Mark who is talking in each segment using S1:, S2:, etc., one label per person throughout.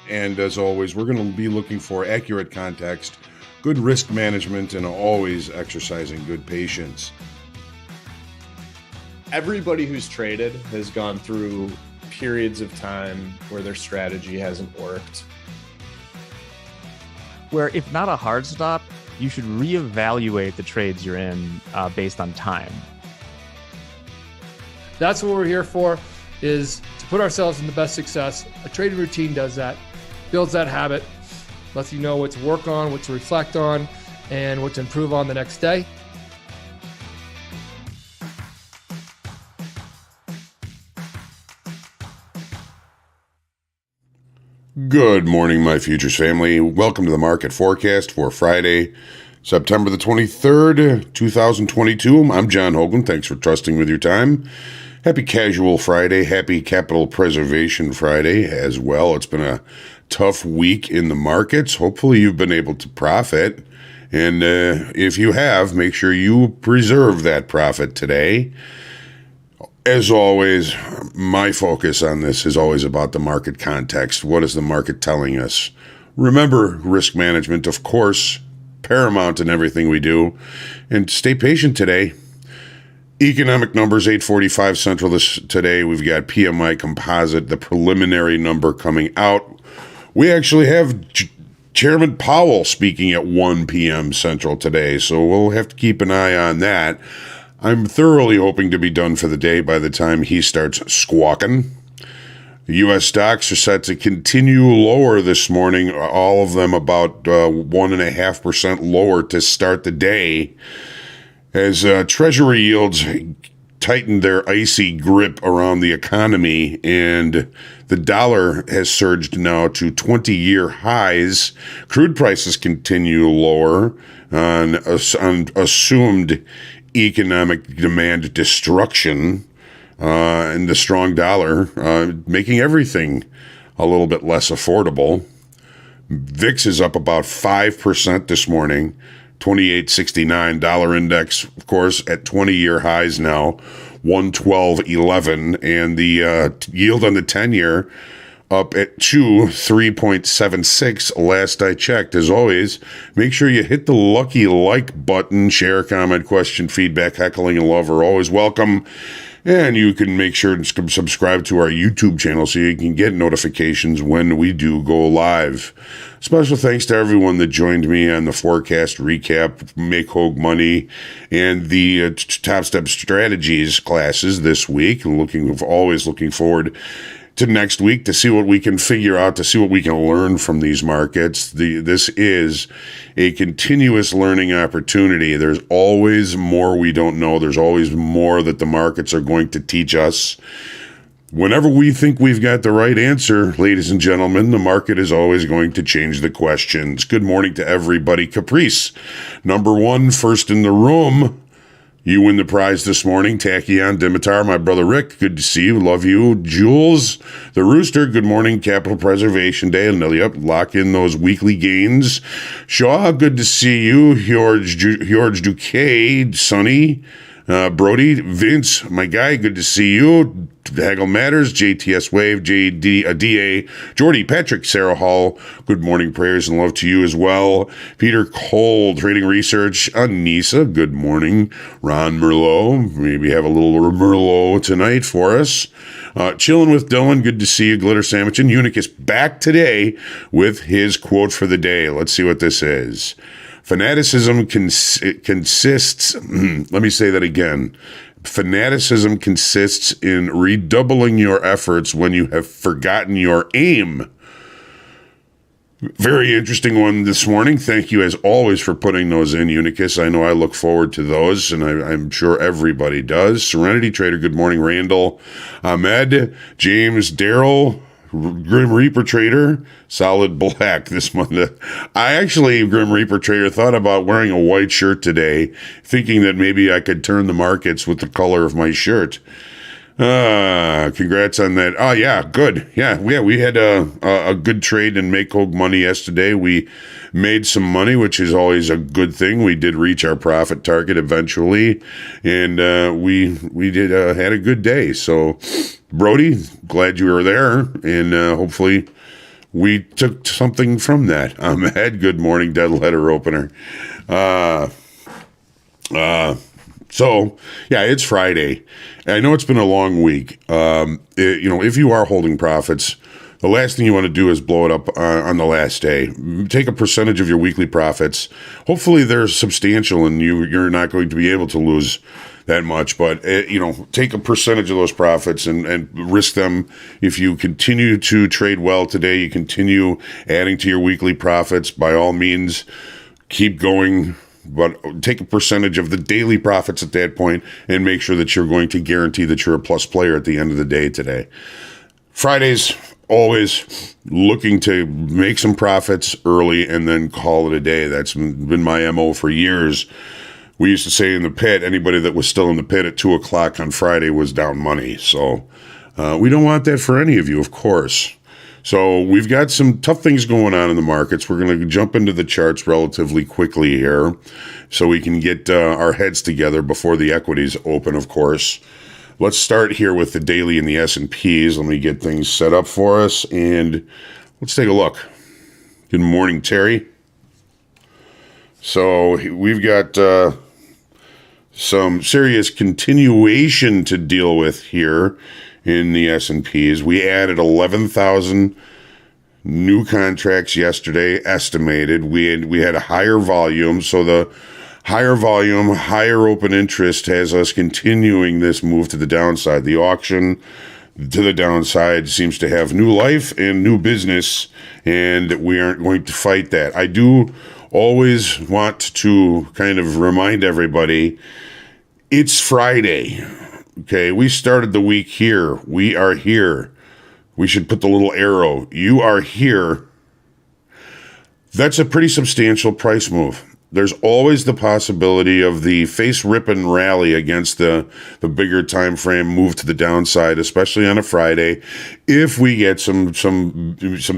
S1: And as always, we're going to be looking for accurate context, good risk management, and always exercising good patience.
S2: Everybody who's traded has gone through periods of time where their strategy hasn't worked.
S3: Where if not a hard stop, you should reevaluate the trades you're in based on time.
S4: That's what we're here for, is to put ourselves in the best success. A trading routine does that, builds that habit, lets you know what to work on, what to reflect on, and what to improve on the next day.
S1: Good morning, my futures family. Welcome to the market forecast for Friday, September the 23rd, 2022. I'm John Hogan. Thanks for trusting with your time. Happy Casual Friday. Happy Capital Preservation Friday as well. It's been a tough week in the markets. Hopefully you've been able to profit. And if you have, make sure you preserve that profit today. As always, my focus on this is always about the market context. What is the market telling us? Remember, risk management, of course, paramount in everything we do. And stay patient today. Economic numbers, 8:45 Central today. We've got PMI composite, the preliminary number coming out. We actually have Chairman Powell speaking at 1 p.m. Central today, so we'll have to keep an eye on that. I'm thoroughly hoping to be done for the day by the time he starts squawking. The U.S. stocks are set to continue lower this morning, all of them about 1.5% lower to start the day, as Treasury yields tightened their icy grip around the economy, and the dollar has surged now to 20-year highs. Crude prices continue lower on assumed economic demand destruction, and the strong dollar making everything a little bit less affordable. VIX is up about 5% this morning. 28.69 dollar index, of course, at 20-year highs now, 112.11, and the yield on the 10-year up at 3.76 last I checked. As always, make sure you hit the lucky like button. Share, comment, question, feedback, heckling, and love are always welcome. And you can make sure to subscribe to our YouTube channel so you can get notifications when we do go live. Special thanks to everyone that joined me on the forecast recap, Make Hogue Money, and the Top Step Strategies classes this week. Always looking forward to next week to see what we can figure out, to see what we can learn from these markets. This is a continuous learning opportunity. There's always more we don't know. There's always more that the markets are going to teach us. Whenever we think we've got the right answer, ladies and gentlemen, the market is always going to change the questions. Good morning to everybody. Caprice, number one, first in the room. You win the prize this morning. Tachyon, Dimitar, my brother Rick, good to see you. Love you. Jules, the Rooster, good morning. Capital Preservation Day. And yep, lock in those weekly gains. Shaw, good to see you. George Duquet, Sonny, Brody, Vince, my guy, good to see you. Haggle Matters, JTS Wave, DA, Jordy, Patrick, Sarah Hall, good morning, prayers and love to you as well. Peter Cole, Trading Research, Anissa, good morning. Ron Merlot, maybe have a little Merlot tonight for us. Chilling with Dylan, good to see you. Glitter Sandwich, and Unicus back today with his quote for the day. Let's see what this is. Fanaticism consists, let me say that again. Fanaticism consists in redoubling your efforts when you have forgotten your aim. Very interesting one this morning. Thank you, as always, for putting those in, Unicus. I know I look forward to those, and I'm sure everybody does. Serenity Trader, good morning. Randall, Ahmed, James, Daryl, Grim Reaper Trader, Solid Black this month. Grim Reaper Trader, thought about wearing a white shirt today, thinking that maybe I could turn the markets with the color of my shirt. Congrats on that. Oh, yeah, good. Yeah, we had a good trade in Make Hogue Money yesterday. We made some money, which is always a good thing. We did reach our profit target eventually, and we did had a good day. So, Brody, glad you were there, and hopefully we took something from that. I'm Ed. Good morning, dead letter opener. So, yeah, it's Friday. I know it's been a long week. If you are holding profits, the last thing you want to do is blow it up on the last day. Take a percentage of your weekly profits. Hopefully they're substantial and you're not going to be able to lose that much, but take a percentage of those profits and risk them. If you continue to trade well today, you continue adding to your weekly profits, by all means, keep going, but take a percentage of the daily profits at that point and make sure that you're going to guarantee that you're a plus player at the end of the day today. Fridays, always looking to make some profits early and then call it a day. That's been my MO for years. We used to say in the pit, anybody that was still in the pit at 2 o'clock on Friday was down money. So we don't want that for any of you, of course. So we've got some tough things going on in the markets. We're going to jump into the charts relatively quickly here so we can get our heads together before the equities open, of course. Let's start here with the daily and the S&Ps. Let me get things set up for us, and let's take a look. Good morning, Terry. So we've got some serious continuation to deal with here in the S&Ps. We added 11,000 new contracts yesterday, estimated. We had a higher volume, so the higher volume, higher open interest has us continuing this move to the downside. The auction to the downside seems to have new life and new business, and we aren't going to fight that. I do always want to kind of remind everybody, it's Friday. Okay, we started the week here. We are here. We should put the little arrow. You are here. That's a pretty substantial price move. There's always the possibility of the face rip and rally against the bigger time frame move to the downside, especially on a Friday, if we get some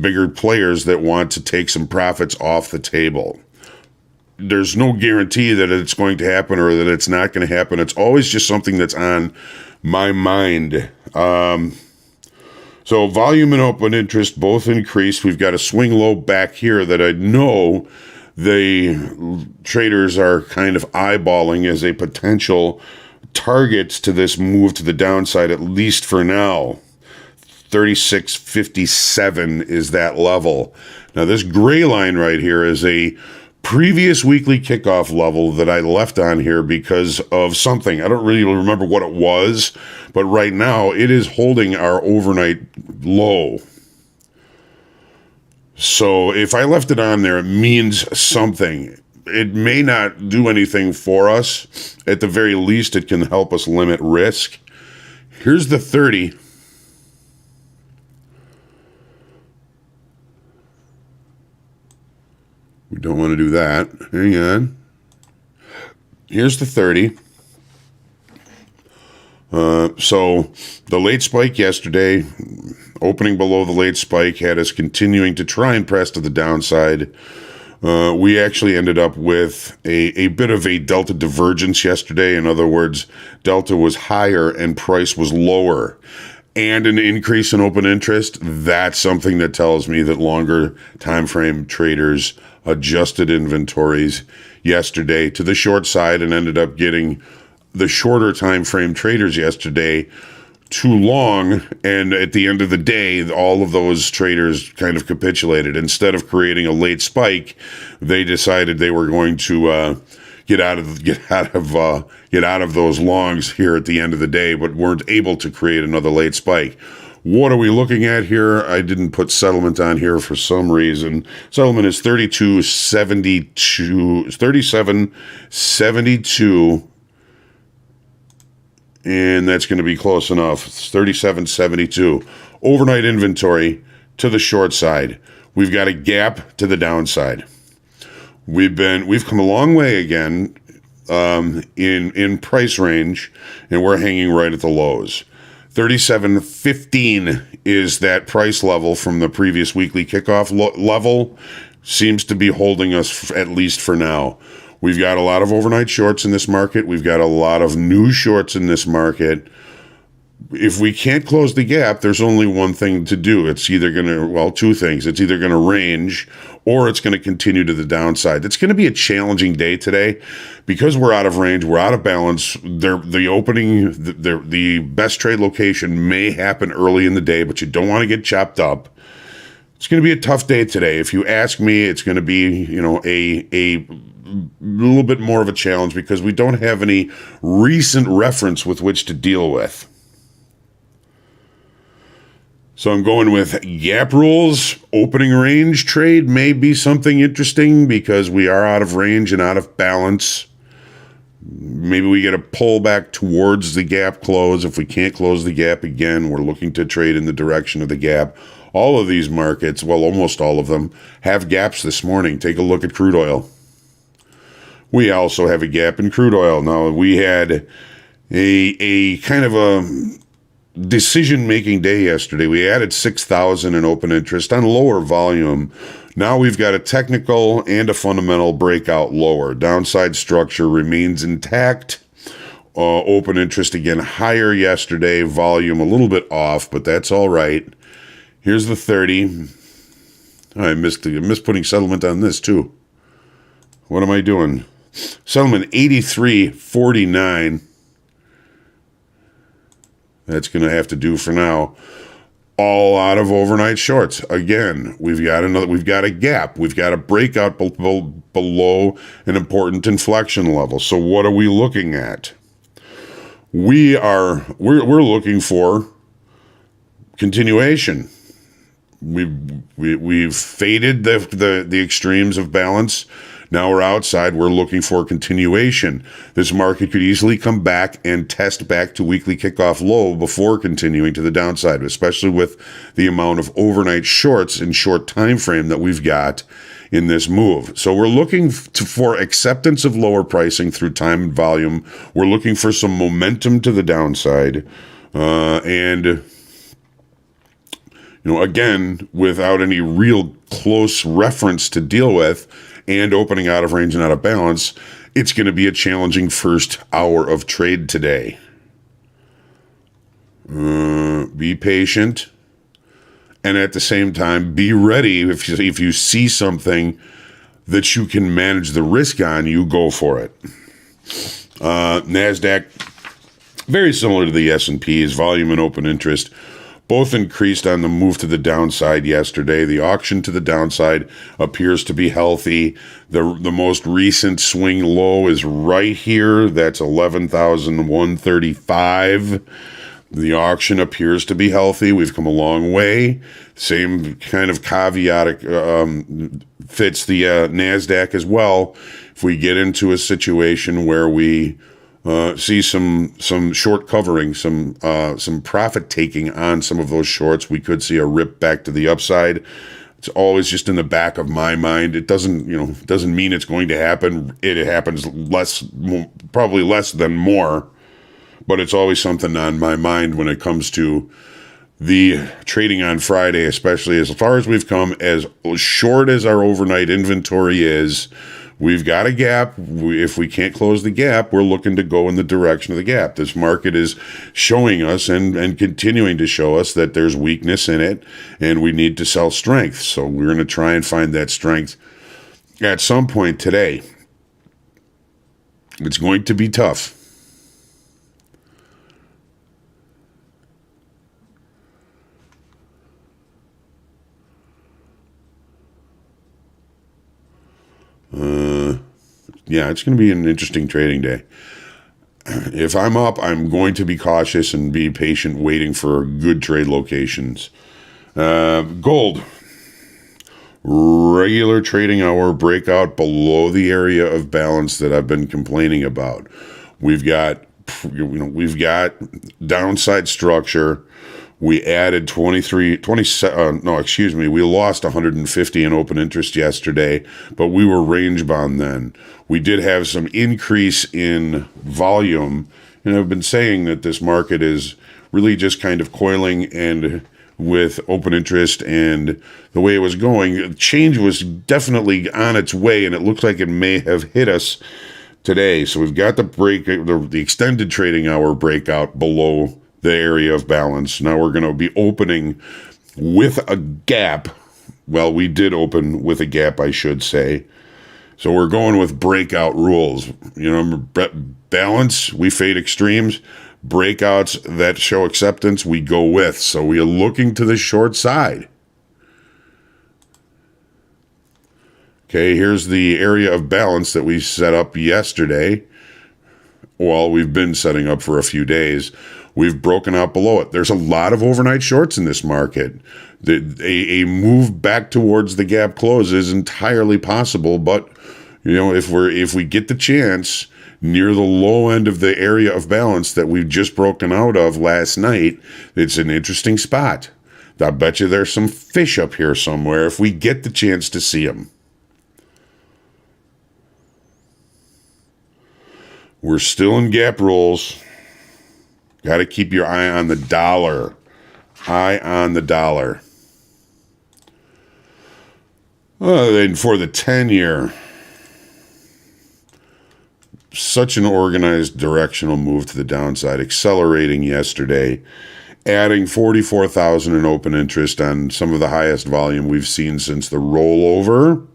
S1: bigger players that want to take some profits off the table. There's no guarantee that it's going to happen or that it's not going to happen. It's always just something that's on my mind. So volume and open interest both increased. We've got a swing low back here that I know the traders are kind of eyeballing as a potential target to this move to the downside, at least for now. 36.57 is that level. Now, this gray line right here is a previous weekly kickoff level that I left on here because of something. I don't really remember what it was, but right now it is holding our overnight low. So if I left it on there, it means something. It may not do anything for us. At the very least, it can help us limit risk. Here's the 30. We don't want to do that. Hang on. Here's the 30. So the late spike yesterday, opening below the late spike, had us continuing to try and press to the downside. We actually ended up with a bit of a delta divergence yesterday. In other words, delta was higher and price was lower. And an increase in open interest. That's something that tells me that longer time frame traders adjusted inventories yesterday to the short side and ended up getting the shorter time frame traders yesterday too long, and at the end of the day, all of those traders kind of capitulated. Instead of creating a late spike, they decided they were going to get out of those longs here at the end of the day, but weren't able to create another late spike. What are we looking at here? I didn't put settlement on here for some reason. Settlement is 37.72, and that's going to be close enough. It's 37.72. Overnight inventory to the short side. We've got a gap to the downside. We've come a long way again in price range, and we're hanging right at the lows. 37.15 is that price level from the previous weekly kickoff level. Seems to be holding us at least for now. We've got a lot of overnight shorts in this market. We've got a lot of new shorts in this market. if we can't close the gap, there's only one thing to do. It's either going to, well, two things. It's either going to range or it's going to continue to the downside. It's going to be a challenging day today because we're out of range, we're out of balance. The best trade location may happen early in the day, but you don't want to get chopped up. It's going to be a tough day today. If you ask me, it's going to be, a little bit more of a challenge because we don't have any recent reference with which to deal with. So I'm going with gap rules. Opening range trade may be something interesting because we are out of range and out of balance. Maybe we get a pullback towards the gap close. If we can't close the gap again, we're looking to trade in the direction of the gap. All of these markets, well, almost all of them, have gaps this morning. Take a look at crude oil. We also have a gap in crude oil. Now, we had a kind of a decision-making day yesterday. We added 6,000 in open interest on lower volume. Now we've got a technical and a fundamental breakout lower. Downside structure remains intact. Open interest again higher yesterday. Volume a little bit off, but that's all right. Here's the 30. I missed putting settlement on this too. What am I doing? Settlement 83.49. That's going to have to do for now. All out of overnight shorts. Again, we've got a gap. We've got a breakout below an important inflection level. So what are we looking at? We're looking for continuation. We've faded the extremes of balance. Now we're outside. We're looking for continuation. This market could easily come back and test back to weekly kickoff low before continuing to the downside, especially with the amount of overnight shorts and short time frame that we've got in this move. So we're looking for acceptance of lower pricing through time and volume. We're looking for some momentum to the downside, and again, without any real close reference to deal with and opening out of range and out of balance, it's going to be a challenging first hour of trade today. Be patient. And at the same time, be ready. If you see something that you can manage the risk on, you go for it. NASDAQ, very similar to the S&P's volume and open interest. Both increased on the move to the downside yesterday. The auction to the downside appears to be healthy. The most recent swing low is right here. That's 11,135. The auction appears to be healthy. We've come a long way. Same kind of caveat fits the NASDAQ as well. If we get into a situation where we see some short covering, some profit taking on some of those shorts, we could see a rip back to the upside. It's always just in the back of my mind. It doesn't mean it's going to happen. It happens probably less than more, but it's always something on my mind when it comes to the trading on Friday, especially as far as we've come, as short as our overnight inventory is. We've got a gap. If we can't close the gap, we're looking to go in the direction of the gap. This market is showing us and continuing to show us that there's weakness in it, and we need to sell strength. So we're going to try and find that strength at some point today. It's going to be tough. Yeah, it's going to be an interesting trading day. If I'm up, I'm going to be cautious and be patient, waiting for good trade locations. Gold. Regular trading hour breakout below the area of balance that I've been complaining about. We've got downside structure. We added we lost 150 in open interest yesterday, but we were range bound then. We did have some increase in volume, and I've been saying that this market is really just kind of coiling, and with open interest and the way it was going, change was definitely on its way, and it looks like it may have hit us today. So we've got the extended trading hour breakout below the area of balance. Now we're going to be opening with a gap. Well, we did open with a gap, I should say. So we're going with breakout rules. You know, balance, we fade extremes. Breakouts that show acceptance, we go with. So we are looking to the short side. Okay, here's the area of balance that we set up yesterday. Well, we've been setting up for a few days. We've broken out below it. There's a lot of overnight shorts in this market. A move back towards the gap close is entirely possible, but you know, if we get the chance near the low end of the area of balance that we've just broken out of last night, it's an interesting spot. I bet you there's some fish up here somewhere if we get the chance to see them. We're still in gap rules. Got to keep your eye on the dollar. Eye on the dollar. And for the 10-year, such an organized directional move to the downside, accelerating yesterday, adding 44,000 in open interest on some of the highest volume we've seen since the rollover.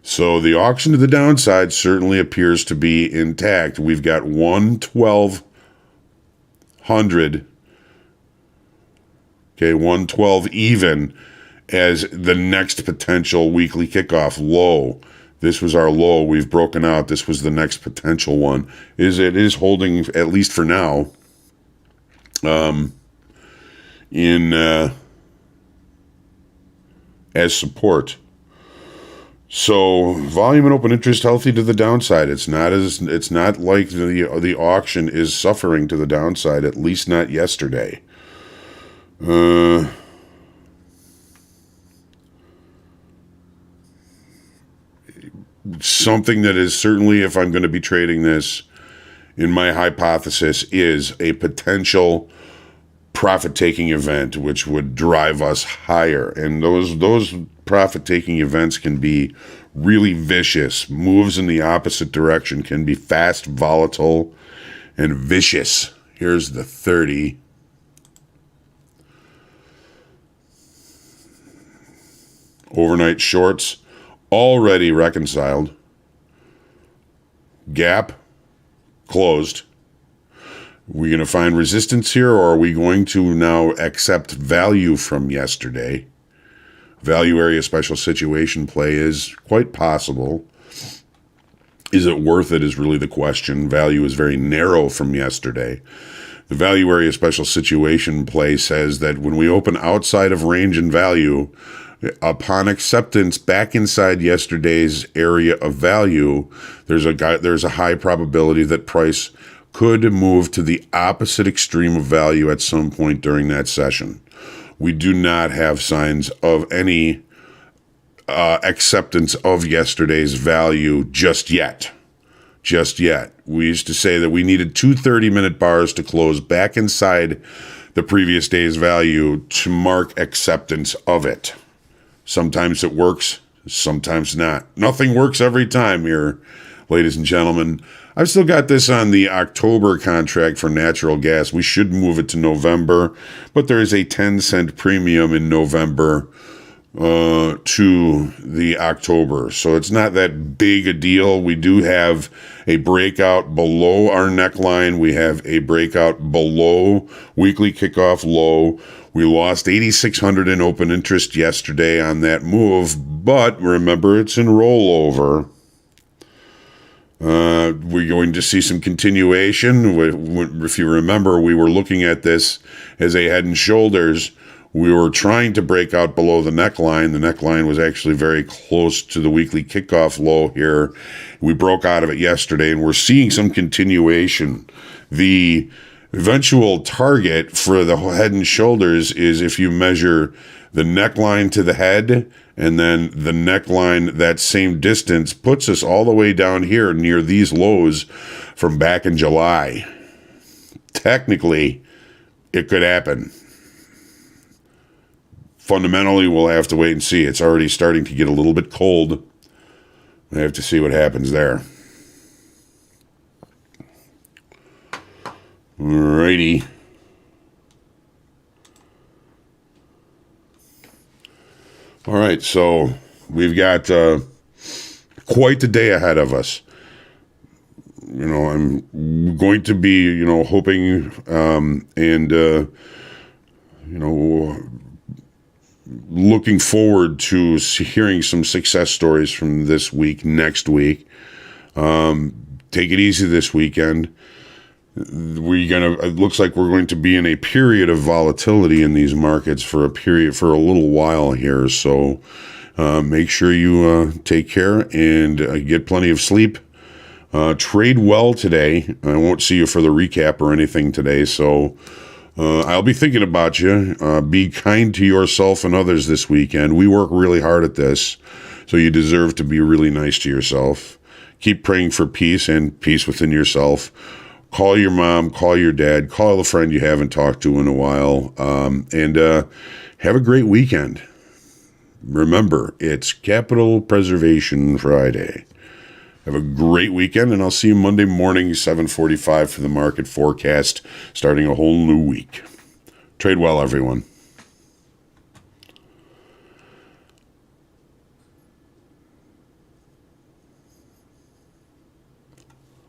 S1: So the auction to the downside certainly appears to be intact. We've got 11200, okay, 112 even as the next potential weekly kickoff low. This was our low. We've broken out. This was the next potential one. It is holding, at least for now, as support. So volume and open interest healthy to the downside. It's not like the auction is suffering to the downside, at least not yesterday. Something that is certainly, if I'm going to be trading this, in my hypothesis, is a potential profit-taking event, which would drive us higher. And those profit-taking events can be really vicious. Moves in the opposite direction can be fast, volatile, and vicious. Here's the 30. Overnight shorts already reconciled. Gap closed. We going to find resistance here, or are we going to now accept value from yesterday? Value area special situation play is quite possible. Is it worth it is really the question. Value is very narrow from yesterday. The value area special situation play says that when we open outside of range and value, upon acceptance back inside yesterday's area of value, there's a high probability that price could move to the opposite extreme of value at some point during that session. We do not have signs of any acceptance of yesterday's value just yet. Just yet. We used to say that we needed 2 30-minute bars to close back inside the previous day's value to mark acceptance of it. Sometimes it works, sometimes not. Nothing works every time here, ladies and gentlemen. I've still got this on the October contract for natural gas. We should move it to November, but there is a 10-cent premium in November to the October. So it's not that big a deal. We do have a breakout below our neckline. We have a breakout below weekly kickoff low. We lost 8,600 in open interest yesterday on that move, but remember, it's in rollover. We're going to see some continuation. If you remember, we were looking at this as a head and shoulders. We were trying to break out below the neckline. The neckline was actually very close to the weekly kickoff low here. We broke out of it yesterday, and we're seeing some continuation. The eventual target for the head and shoulders is if you measure the neckline to the head and then the neckline that same distance puts us all the way down here near these lows from back in July. Technically, it could happen. Fundamentally, we'll have to wait and see. It's already starting to get a little bit cold. We have to see what happens there. Alrighty. All right, so we've got quite the day ahead of us. I'm going to be, hoping and looking forward to hearing some success stories from this week, next week. Take it easy this weekend. It looks like we're going to be in a period of volatility in these markets for a little while here. So make sure you take care and get plenty of sleep. Trade well today. I won't see you for the recap or anything today. So I'll be thinking about you. Be kind to yourself and others this weekend. We work really hard at this, so you deserve to be really nice to yourself. Keep praying for peace and peace within yourself. Call your mom, call your dad, call a friend you haven't talked to in a while, and have a great weekend. Remember, it's Capital Preservation Friday. Have a great weekend, and I'll see you Monday morning, 7:45 for the market forecast, starting a whole new week. Trade well, everyone.